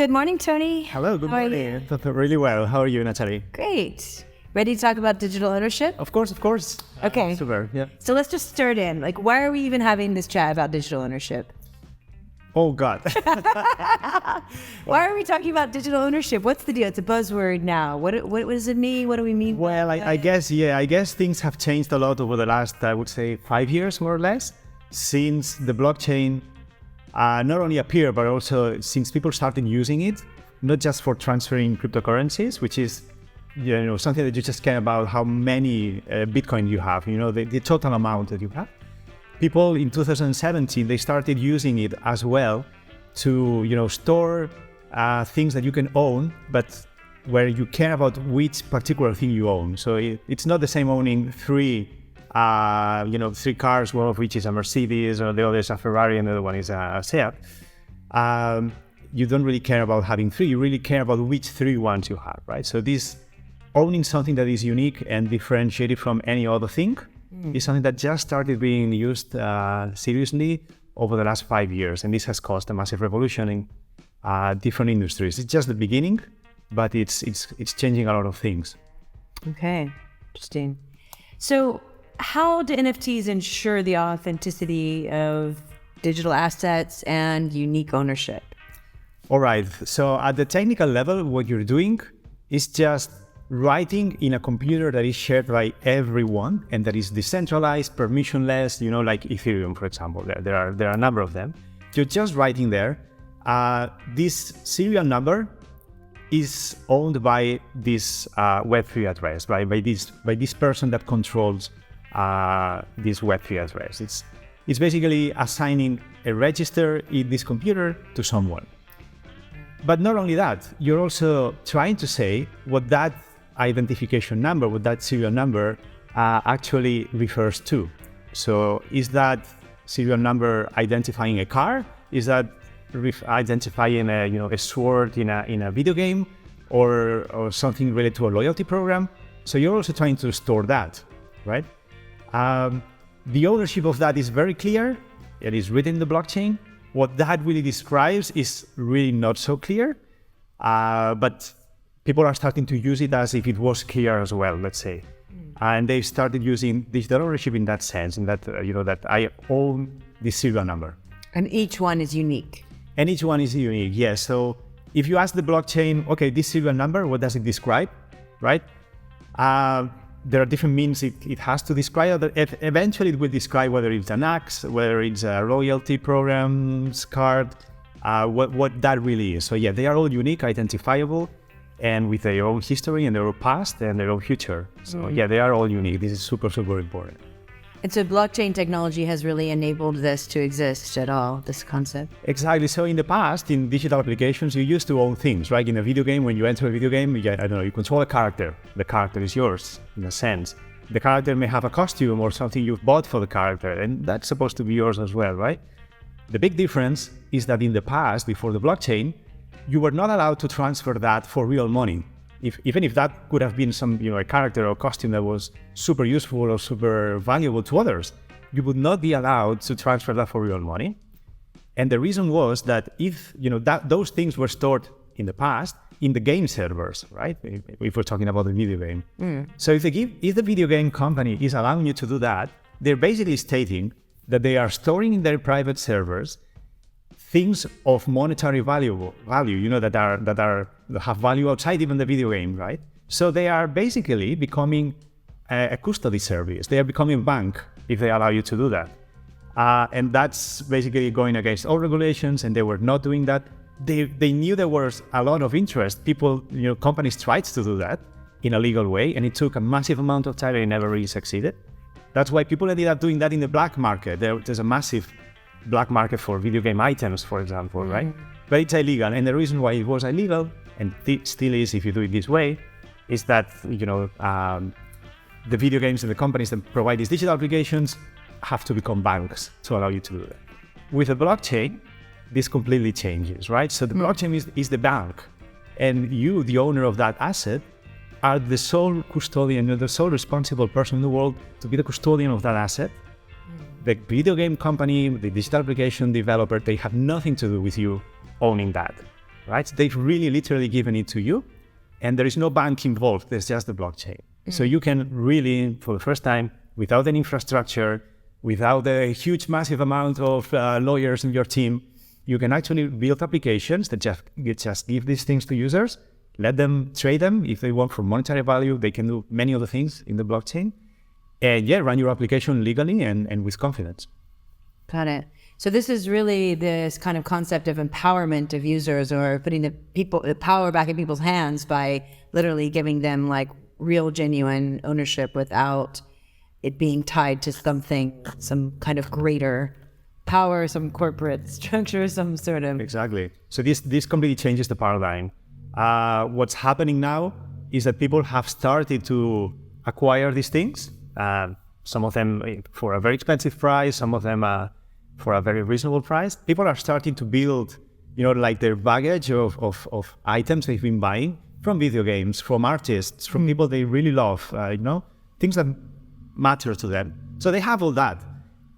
Good morning, Tony. Hello, good How are you? morning. Really well. How are you, Natalie? Great. Ready to talk about digital ownership? Of course. Okay. Super, yeah. So let's just start in. Like, why are we even having this chat about digital ownership? Oh, God. Why are we talking about digital ownership? What's the deal? It's a buzzword now. What does it mean? What do we mean? Well, I guess things have changed a lot over the last, I would say, 5 years, more or less, since the blockchain not only appeared, but also since people started using it, not just for transferring cryptocurrencies, which is something that you just care about how many Bitcoin you have, the total amount that you have. People in 2017, they started using it as well to, store things that you can own, but where you care about which particular thing you own. So it's not the same owning three cars, one of which is a Mercedes, or the other is a Ferrari, and the other one is a Seat. You don't really care about having three. You really care about which three ones you have, right? So this owning something that is unique and differentiated from any other thing is something that just started being used seriously over the last 5 years, and this has caused a massive revolution in different industries. It's just the beginning, but it's changing a lot of things. Okay, interesting. So how do NFTs ensure the authenticity of digital assets and unique ownership? All right, so at the technical level, what you're doing is just writing in a computer that is shared by everyone and that is decentralized, permissionless, like Ethereum, for example. There are a number of them. You're just writing there. This serial number is owned by this Web3 address, by this person that controls this Web3 address. It's basically assigning a register in this computer to someone. But not only that, you're also trying to say what that identification number, what that serial number actually refers to. So is that serial number identifying a car? Is that identifying a sword in a video game, or something related to a loyalty program? So you're also trying to store that, right? The ownership of that is very clear. It is written in the blockchain. What that really describes is really not so clear, but people are starting to use it as if it was clear as well, let's say. And they started using digital ownership in that sense, in that, that I own this serial number. And each one is unique. And each one is unique, yes. So if you ask the blockchain, okay, this serial number, what does it describe, right? There are different means it has to describe. Eventually it will describe whether it's an axe, whether it's a loyalty program's card, what that really is. So yeah, they are all unique, identifiable, and with their own history and their own past and their own future. So yeah, they are all unique. This is super, super important. And so blockchain technology has really enabled this to exist at all, this concept? Exactly. So in the past, in digital applications, you used to own things, right? In a video game, when you enter a video game, you control a character. The character is yours, in a sense. The character may have a costume or something you've bought for the character, and that's supposed to be yours as well, right? The big difference is that in the past, before the blockchain, you were not allowed to transfer that for real money. Even if that could have been some, a character or costume that was super useful or super valuable to others, you would not be allowed to transfer that for real money. And the reason was that if, those things were stored in the past in the game servers, right? If we're talking about a video game. So if the video game company is allowing you to do that, they're basically stating that they are storing in their private servers things of monetary value, that have value outside even the video game, right? So they are basically becoming a custody service. They are becoming a bank if they allow you to do that. And that's basically going against all regulations, and they were not doing that. They knew there was a lot of interest. People, companies tried to do that in a legal way, and it took a massive amount of time and it never really succeeded. That's why people ended up doing that in the black market. There's a massive black market for video game items, for example, right? But it's illegal, and the reason why it was illegal, and still is if you do it this way, is that the video games and the companies that provide these digital applications have to become banks to allow you to do that. With a blockchain, this completely changes, right? So the blockchain is the bank, and you, the owner of that asset, are the sole custodian, the sole responsible person in the world to be the custodian of that asset. The video game company, the digital application developer, they have nothing to do with you owning that. right? They've really literally given it to you, and there is no bank involved. There's just the blockchain. So you can really, for the first time, without an infrastructure, without a huge, massive amount of lawyers in your team, you can actually build applications that just give these things to users, let them trade them if they want for monetary value. They can do many other things in the blockchain, and run your application legally and with confidence. Got it. So this is really this kind of concept of empowerment of users, or putting the power back in people's hands by literally giving them like real, genuine ownership without it being tied to something, some kind of greater power, some corporate structure, some sort of... Exactly. So this completely changes the paradigm. What's happening now is that people have started to acquire these things. Some of them for a very expensive price, some of them for a very reasonable price. People are starting to build, like their baggage of items they've been buying from video games, from artists, from people they really love, things that matter to them. So they have all that,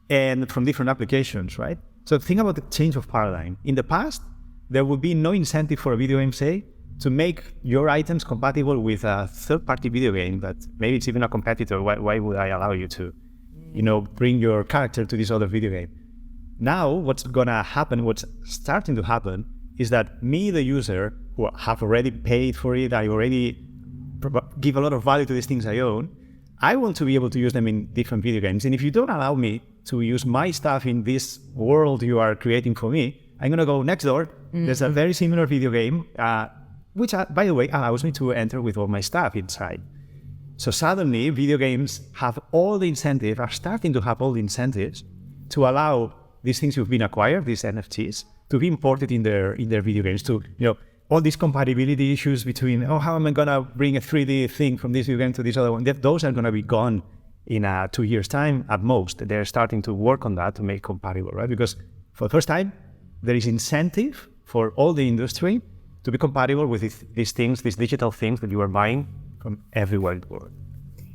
and from different applications, right? So think about the change of paradigm. In the past, there would be no incentive for a video game, say, to make your items compatible with a third-party video game that maybe it's even a competitor. Why would I allow you to, bring your character to this other video game? Now, what's starting to happen is that me, the user, who have already paid for it, I already give a lot of value to these things I own, I want to be able to use them in different video games. And if you don't allow me to use my stuff in this world you are creating for me, I'm going to go next door. There's a very similar video game, which, by the way, allows me to enter with all my stuff inside. So suddenly, video games are starting to have all the incentives to allow these things you've been acquired, these NFTs, to be imported in their video games. To all these compatibility issues between, how am I gonna bring a 3D thing from this video game to this other one? Those are gonna be gone in 2 years' time at most. They're starting to work on that to make compatible, right? Because for the first time, there is incentive for all the industry to be compatible with these things, these digital things that you are buying from everywhere in the world.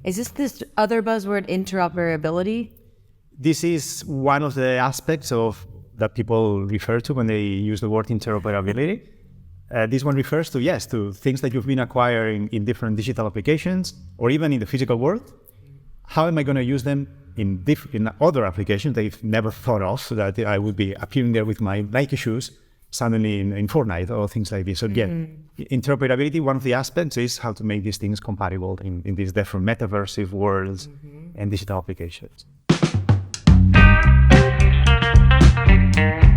Is this other buzzword, interoperability? This is one of the aspects of that people refer to when they use the word interoperability. This one refers to things that you've been acquiring in different digital applications or even in the physical world. How am I going to use them in other applications that I've never thought of, so that I would be appearing there with my Nike shoes suddenly in Fortnite or things like this. So interoperability, one of the aspects is how to make these things compatible in these different metaversive worlds and digital applications.